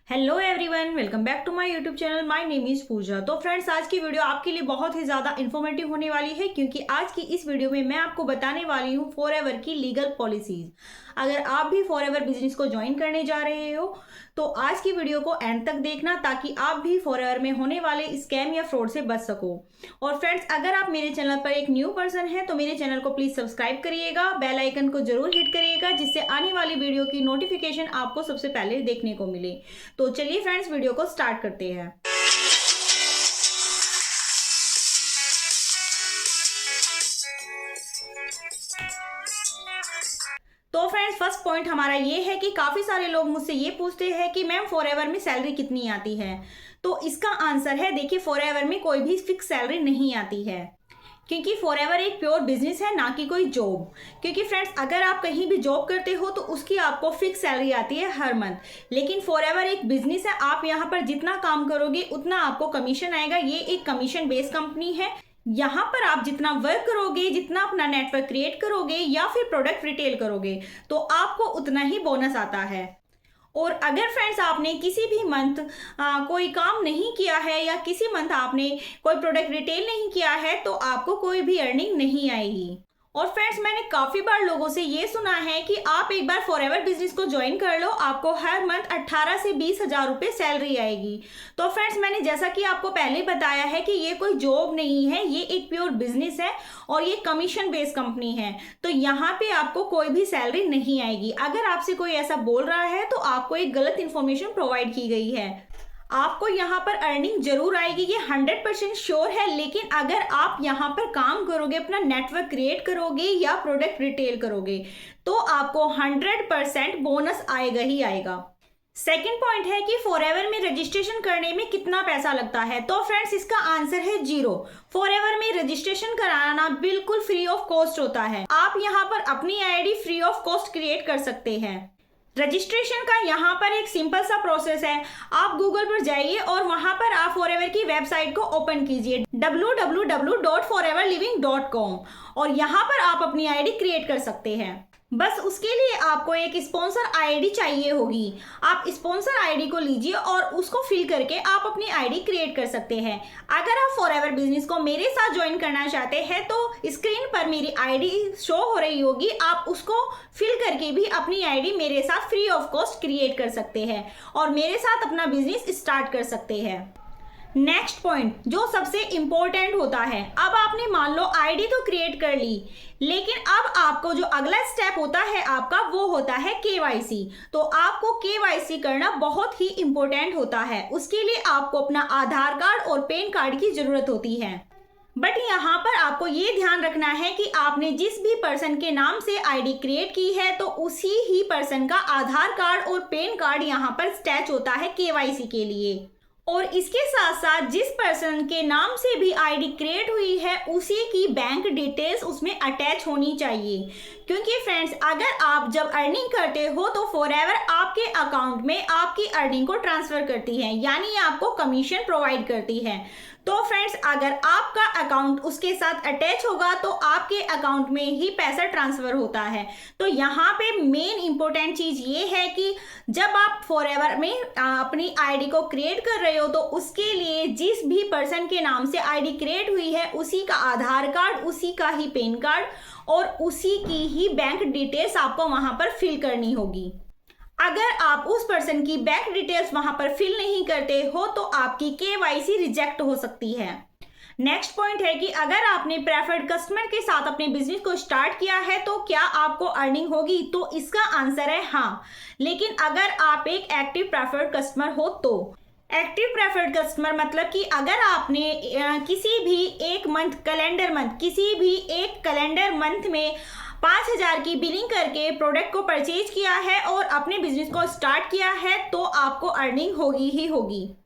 Hello everyone, welcome back to my YouTube channel. My name is Pooja. तो friends, आज की video आपके लिए बहुत ही ज़्यादा इन्फॉर्मेटिव होने वाली है, क्योंकि आज की इस वीडियो में मैं आपको बताने वाली हूँ फॉरएवर की लीगल पॉलिसीज। अगर आप भी फॉरएवर बिजनेस को ज्वाइन करने जा रहे हो तो आज की वीडियो को एंड तक देखना, ताकि आप भी फॉरएवर में होने वाले स्कैम या फ्रॉड से बच सको। और फ्रेंड्स, अगर आप मेरे चैनल पर एक न्यू पर्सन हैं तो मेरे चैनल को प्लीज सब्सक्राइब करिएगा, बेल आइकन को जरूर हिट करिएगा, जिससे आने वाली वीडियो की नोटिफिकेशन आपको सबसे पहले देखने को मिले। तो चलिए फ्रेंड्स, वीडियो को स्टार्ट करते हैं। तो फ्रेंड्स, फर्स्ट पॉइंट हमारा ये है कि काफी सारे लोग मुझसे ये पूछते हैं कि मैम फॉरएवर में सैलरी कितनी आती है। तो इसका आंसर है, देखिए फॉरएवर में कोई भी फिक्स सैलरी नहीं आती है, क्योंकि फॉरएवर एक प्योर बिजनेस है, ना कि कोई जॉब। क्योंकि फ्रेंड्स, अगर आप कहीं भी जॉब करते हो तो उसकी आपको फिक्स सैलरी आती है हर मंथ, लेकिन फॉरएवर एक बिजनेस है। आप यहाँ पर जितना काम करोगे उतना आपको कमीशन आएगा। ये एक कमीशन बेस्ड कंपनी है। यहाँ पर आप जितना वर्क करोगे, जितना अपना नेटवर्क क्रिएट करोगे या फिर प्रोडक्ट रिटेल करोगे, तो आपको उतना ही बोनस आता है। और अगर फ्रेंड्स आपने किसी भी मंथ कोई काम नहीं किया है या किसी मंथ आपने कोई प्रोडक्ट रिटेल नहीं किया है तो आपको कोई भी अर्निंग नहीं आएगी। और फ्रेंड्स, मैंने काफ़ी बार लोगों से ये सुना है कि आप एक बार फॉरएवर बिजनेस को ज्वाइन कर लो, आपको हर मंथ 18 से 20 हज़ार रुपये सैलरी आएगी। तो फ्रेंड्स, मैंने जैसा कि आपको पहले बताया है कि ये कोई जॉब नहीं है, ये एक प्योर बिजनेस है और ये कमीशन बेस्ड कंपनी है। तो यहाँ पे आपको कोई भी सैलरी नहीं आएगी। अगर आपसे कोई ऐसा बोल रहा है तो आपको एक गलत इन्फॉर्मेशन प्रोवाइड की गई है। आपको यहाँ पर अर्निंग जरूर आएगी, ये 100% श्योर है। लेकिन अगर आप यहाँ पर काम करोगे, अपना नेटवर्क क्रिएट करोगे या प्रोडक्ट रिटेल करोगे, तो आपको 100% बोनस आएगा ही आएगा। सेकेंड पॉइंट है कि फॉरएवर में रजिस्ट्रेशन करने में कितना पैसा लगता है। तो फ्रेंड्स, इसका आंसर है 0। फॉरएवर में रजिस्ट्रेशन कराना बिल्कुल फ्री ऑफ कॉस्ट होता है। आप यहाँ पर अपनी ID free of cost create कर सकते हैं। रजिस्ट्रेशन का यहाँ पर एक सिंपल सा प्रोसेस है। आप गूगल पर जाइए और वहां पर आप फॉरएवर की वेबसाइट को ओपन कीजिए www.foreverliving.com, और यहाँ पर आप अपनी आईडी क्रिएट कर सकते हैं। बस उसके लिए आपको एक स्पॉन्सर आईडी चाहिए होगी। आप स्पॉन्सर आईडी को लीजिए और उसको फिल करके आप अपनी आईडी क्रिएट कर सकते हैं। अगर आप फॉरएवर बिजनेस को मेरे साथ ज्वाइन करना चाहते हैं तो स्क्रीन पर मेरी आईडी शो हो रही होगी, आप उसको फिल करके भी अपनी आईडी मेरे साथ फ्री ऑफ कॉस्ट क्रिएट कर सकते हैं और मेरे साथ अपना बिजनेस स्टार्ट कर सकते हैं। नेक्स्ट पॉइंट जो सबसे इंपॉर्टेंट होता है, अब आपने मान लो आईडी तो क्रिएट कर ली, लेकिन अब आपको जो अगला स्टेप होता है आपका, वो होता है केवाईसी। तो आपको केवाईसी करना बहुत ही इंपॉर्टेंट होता है। उसके लिए आपको अपना आधार कार्ड और पैन कार्ड की जरूरत होती है। बट यहाँ पर आपको ये ध्यान रखना है कि आपने जिस भी पर्सन के नाम से आईडी क्रिएट की है तो उसी ही पर्सन का आधार कार्ड और पैन कार्ड यहाँ पर अटैच होता है केवाईसी के लिए। और इसके साथ साथ जिस पर्सन के नाम से भी आईडी क्रिएट हुई है उसी की बैंक डिटेल्स उसमें अटैच होनी चाहिए। क्योंकि फ्रेंड्स, अगर आप जब अर्निंग करते हो तो फॉरएवर आपके अकाउंट में आपकी अर्निंग को ट्रांसफर करती है, यानी आपको कमीशन प्रोवाइड करती है। तो फ्रेंड्स, अगर आपका अकाउंट उसके साथ अटैच होगा तो आपके अकाउंट में ही पैसा ट्रांसफर होता है। तो यहाँ पे मेन इंपॉर्टेंट चीज ये है कि जब आप फॉरएवर में अपनी आईडी को क्रिएट कर रहे हो तो उसके लिए जिस भी पर्सन के नाम से आईडी क्रिएट हुई है उसी का आधार कार्ड, उसी का ही पैन कार्ड और उसी की ही बैंक डिटेल्स आपको वहां पर फिल करनी होगी। अगर आप उस पर्सन की बैंक डिटेल्स वहां पर फिल नहीं करते हो तो आपकी केवाईसी रिजेक्ट हो सकती है। नेक्स्ट पॉइंट है कि अगर आपने प्रेफर्ड कस्टमर के साथ अपने बिजनेस को स्टार्ट किया है तो क्या आपको अर्निंग होगी। तो इसका आंसर है हाँ, लेकिन अगर आप एक एक्टिव प्रेफर्ड कस्टमर हो तो। एक्टिव प्रेफर्ड कस्टमर मतलब कि अगर आपने किसी भी एक कैलेंडर मंथ में 5,000 की बिलिंग करके प्रोडक्ट को परचेज किया है और अपने बिजनेस को स्टार्ट किया है तो आपको अर्निंग होगी ही होगी।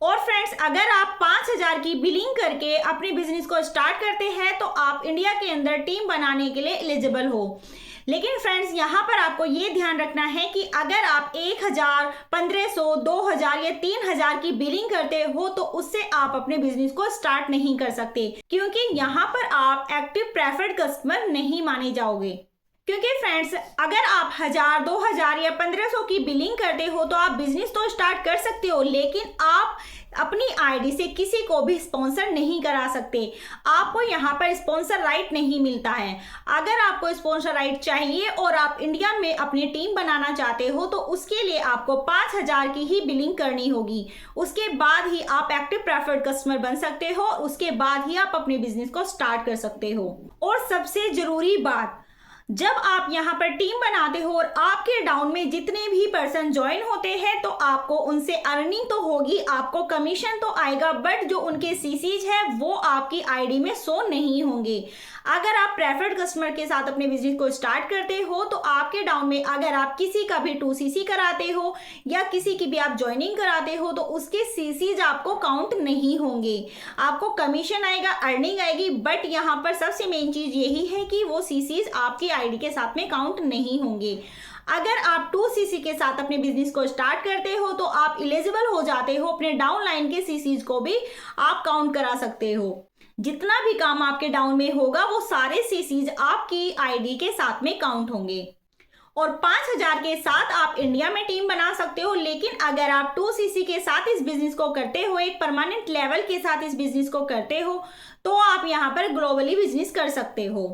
और फ्रेंड्स, अगर आप 5,000 की बिलिंग करके अपने बिजनेस को स्टार्ट करते हैं तो आप इंडिया के अंदर टीम बनाने के लिए एलिजिबल हो। लेकिन फ्रेंड्स, यहाँ पर आपको ये ध्यान रखना है कि अगर आप 1,000, 1,500, 2,000 या 3,000 की बिलिंग करते हो तो उससे आप अपने बिजनेस को स्टार्ट नहीं कर सकते, क्योंकि यहाँ पर आप एक्टिव प्रेफर्ड कस्टमर नहीं माने जाओगे। क्योंकि फ्रेंड्स अगर आप 1000, 2000 या 1500 की बिलिंग करते हो तो आप बिजनेस तो स्टार्ट कर सकते हो, लेकिन आप अपनी आईडी से किसी को भी स्पॉन्सर नहीं करा सकते। आपको यहाँ पर स्पॉन्सर राइट नहीं मिलता है। अगर आपको स्पॉन्सर राइट चाहिए और आप इंडिया में अपनी टीम बनाना चाहते हो तो उसके लिए आपको 5000 की ही बिलिंग करनी होगी। उसके बाद ही आप एक्टिव प्रेफर्ड कस्टमर बन सकते हो, उसके बाद ही आप अपने बिजनेस को स्टार्ट कर सकते हो। और सबसे जरूरी बात, जब आप यहाँ पर टीम बनाते हो और आपके डाउन में जितने भी पर्सन ज्वाइन होते हैं तो आपको उनसे अर्निंग तो होगी, आपको कमीशन तो आएगा, बट जो उनके सीसीज है वो आपकी आईडी में शो नहीं होंगे। अगर आप प्रेफर्ड कस्टमर के साथ अपने बिजनेस को स्टार्ट करते हो तो आपके डाउन में अगर आप किसी का भी 2cc कराते हो या किसी की भी आप ज्वाइनिंग कराते हो तो उसके सीसीज आपको काउंट नहीं होंगे। आपको कमीशन आएगा, अर्निंग आएगी, बट यहाँ पर सबसे मेन चीज यही है कि वो सीसीज आपकी आईडी के साथ में काउंट नहीं होंगे। अगर आप 2cc के साथ अपने बिजनेस को स्टार्ट करते हो तो आप एलिजिबल हो जाते हो, अपने डाउन लाइन के सीसीज को भी आप काउंट करा सकते हो। जितना भी काम आपके डाउन में होगा वो सारे सीसीज आपकी आईडी के साथ में काउंट होंगे। और 5000 के साथ आप इंडिया में टीम बना सकते हो, लेकिन अगर आप 2cc के साथ इस बिजनेस को करते हो, एक परमानेंट लेवल के साथ इस बिजनेस को करते हो तो आप यहाँ पर ग्लोबली बिजनेस कर सकते हो।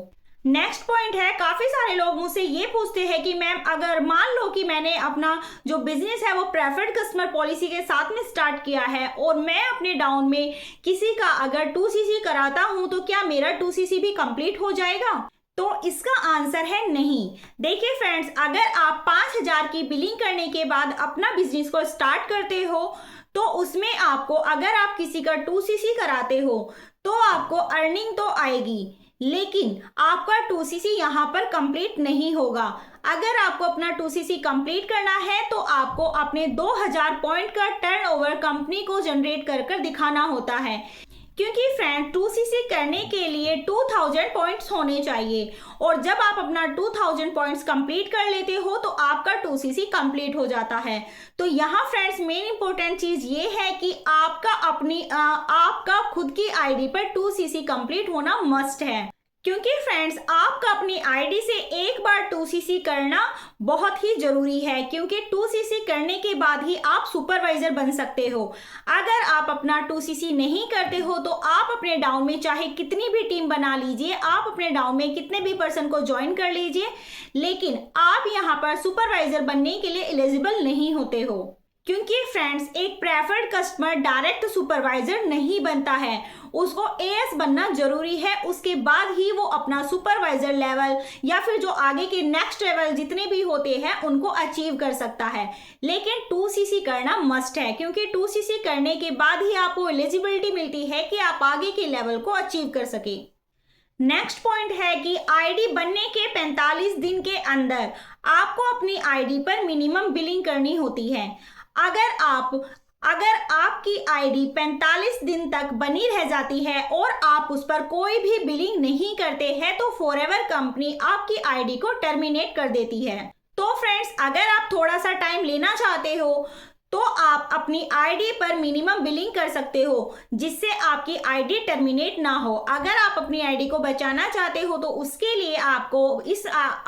नेक्स्ट पॉइंट है, काफी सारे लोग मुझसे ये पूछते हैं कि मैम अगर मान लो कि मैंने अपना जो बिजनेस है वो प्रेफर्ड कस्टमर पॉलिसी के साथ में स्टार्ट किया है और मैं अपने डाउन में किसी का अगर 2cc कराता हूं तो क्या मेरा 2cc भी कंप्लीट हो जाएगा? तो इसका आंसर है नहीं। देखिए फ्रेंड्स, अगर आप 5000 की बिलिंग करने के बाद अपना बिजनेस को स्टार्ट करते हो तो उसमें आपको, अगर आप किसी का 2cc कराते हो तो आपको अर्निंग तो आएगी, लेकिन आपका 2cc यहाँ पर कंप्लीट नहीं होगा। अगर आपको अपना 2cc कंप्लीट करना है तो आपको अपने 2000 पॉइंट का टर्नओवर कंपनी को जनरेट कर कर दिखाना होता है, क्योंकि फ्रेंड 2cc करने के लिए 2000 पॉइंट्स होने चाहिए और जब आप अपना 2000 पॉइंट्स कंप्लीट कर लेते हो तो आपका 2cc कंप्लीट हो जाता है। तो यहाँ फ्रेंड्स मेन इंपॉर्टेंट चीज ये है कि आपका खुद की आईडी पर 2cc कंप्लीट होना मस्ट है, क्योंकि फ्रेंड्स आपका अपनी आईडी से एक बार 2cc करना बहुत ही जरूरी है, क्योंकि 2cc करने के बाद ही आप सुपरवाइजर बन सकते हो। अगर आप अपना 2cc नहीं करते हो तो आप अपने डाउन में चाहे कितनी भी टीम बना लीजिए, आप अपने डाउन में कितने भी पर्सन को ज्वाइन कर लीजिए, लेकिन आप यहाँ पर सुपरवाइजर बनने के लिए एलिजिबल नहीं होते हो, क्योंकि फ्रेंड्स एक प्रेफर्ड कस्टमर डायरेक्ट सुपरवाइजर नहीं बनता है, उसको एएस बनना जरूरी है। उसके बाद ही वो अपना सुपरवाइजर लेवल या फिर जो आगे के नेक्स्ट लेवल जितने भी होते हैं उनको अचीव कर सकता है। लेकिन 2cc करना मस्ट है, क्योंकि 2cc करने के बाद ही आपको एलिजिबिलिटी मिलती है कि आप आगे के लेवल को अचीव कर सके। नेक्स्ट पॉइंट है कि आईडी बनने के 45 दिन के अंदर आपको अपनी आईडी पर मिनिमम बिलिंग करनी होती है। अगर आपकी आईडी 45 दिन तक बनी रह जाती है और आप उस पर कोई भी बिलिंग नहीं करते हैं तो फॉरएवर कंपनी आपकी आईडी को टर्मिनेट कर देती है। तो फ्रेंड्स अगर आप थोड़ा सा टाइम लेना चाहते हो तो आप अपनी आईडी पर मिनिमम बिलिंग कर सकते हो, जिससे आपकी आईडी टर्मिनेट ना हो। अगर आप अपनी आईडी को बचाना चाहते हो तो उसके लिए आपको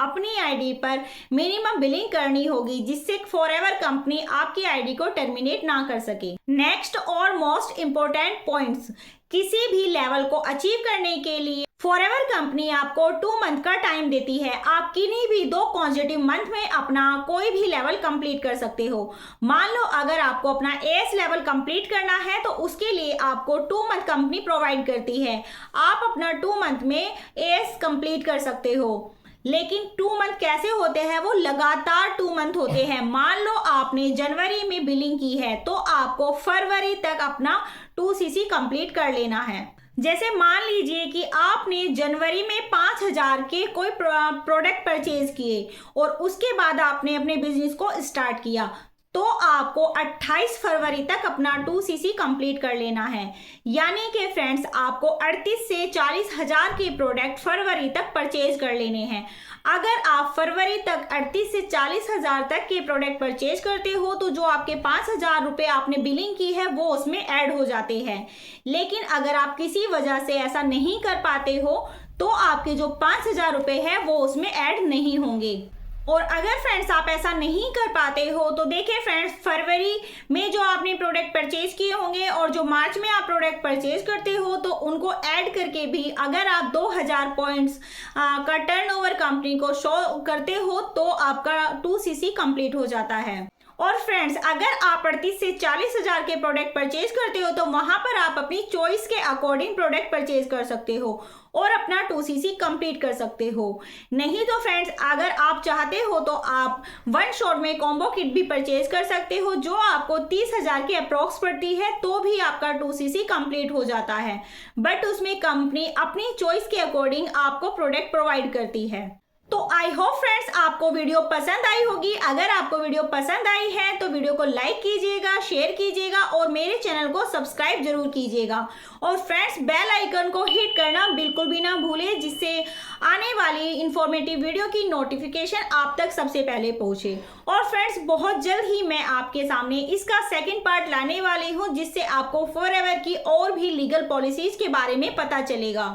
अपनी आईडी पर मिनिमम बिलिंग करनी होगी, जिससे फॉरएवर कंपनी आपकी आईडी को टर्मिनेट ना कर सके। नेक्स्ट और मोस्ट इंपोर्टेंट पॉइंट्स, किसी भी लेवल को अचीव करने के लिए फॉरएवर कंपनी आपको 2 मंथ का टाइम देती है। आप किन्हीं भी 2 पॉजिटिव मंथ में अपना कोई भी लेवल कंप्लीट कर सकते हो। मान लो अगर आपको अपना एएस लेवल कंप्लीट करना है तो उसके लिए आपको 2 मंथ कंपनी प्रोवाइड करती है। आप अपना 2 मंथ में एएस कंप्लीट कर सकते हो, लेकिन 2 मंथ कैसे होते हैं? वो लगातार 2 मंथ होते हैं। मान लो आपने जनवरी में बिलिंग की है तो आपको फरवरी तक अपना 2cc कंप्लीट कर लेना है। जैसे मान लीजिए कि आपने जनवरी में 5000 के कोई प्रोडक्ट परचेज किए और उसके बाद आपने अपने बिजनेस को स्टार्ट किया, तो आपको 28 फरवरी तक अपना 2cc कंप्लीट कर लेना है। यानी कि फ्रेंड्स आपको 38 से 40 हजार के प्रोडक्ट फरवरी तक परचेज कर लेने हैं। अगर आप फरवरी तक 38 से 40 हजार तक के प्रोडक्ट परचेज करते हो तो जो आपके 5000 रुपये आपने बिलिंग की है वो उसमें ऐड हो जाते हैं। लेकिन अगर आप किसी वजह से ऐसा नहीं कर पाते हो तो आपके जो 5,000 रुपये है वो उसमें ऐड नहीं होंगे। और अगर फ्रेंड्स आप ऐसा नहीं कर पाते हो तो देखिए फ्रेंड्स, फरवरी में जो आपने प्रोडक्ट परचेज किए होंगे और जो मार्च में आप प्रोडक्ट परचेज करते हो तो उनको ऐड करके भी अगर आप 2,000 पॉइंट्स का टर्नओवर कंपनी को शो करते हो तो आपका 2CC कंप्लीट हो जाता है। और फ्रेंड्स, अगर आप 38 से 40,000 के प्रोडक्ट परचेज करते हो तो वहां पर आप अपनी चॉइस के अकॉर्डिंग प्रोडक्ट परचेज कर सकते हो और अपना 2CC कंप्लीट कर सकते हो। नहीं तो फ्रेंड्स, अगर आप चाहते हो तो आप वन शॉट में कॉम्बो किट भी परचेज कर सकते हो जो आपको 30,000 की अप्रोक्स पड़ती है, तो भी आपका 2CC कंप्लीट हो जाता है। बट उसमें कंपनी अपनी चॉइस के अकॉर्डिंग आपको प्रोडक्ट प्रोवाइड करती है। तो आई होप फ्रेंड्स आपको वीडियो पसंद आई होगी। अगर आपको वीडियो पसंद आई है तो वीडियो को लाइक कीजिएगा, शेयर कीजिएगा और मेरे चैनल को सब्सक्राइब जरूर कीजिएगा। और फ्रेंड्स, बेल आइकन को हिट करना बिल्कुल भी ना भूलें, जिससे आने वाली इंफॉर्मेटिव वीडियो की नोटिफिकेशन आप तक सबसे पहले पहुंचे। और फ्रेंड्स, बहुत जल्द ही मैं आपके सामने इसका सेकेंड पार्ट लाने वाली हूँ, जिससे आपको फॉरएवर की और भी लीगल पॉलिसीज के बारे में पता चलेगा।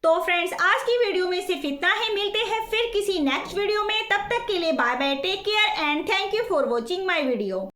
तो फ्रेंड्स, आज की वीडियो में सिर्फ इतना ही। मिलते हैं फिर किसी नेक्स्ट वीडियो में। तब तक के लिए bye bye, take care and thank you for watching my video.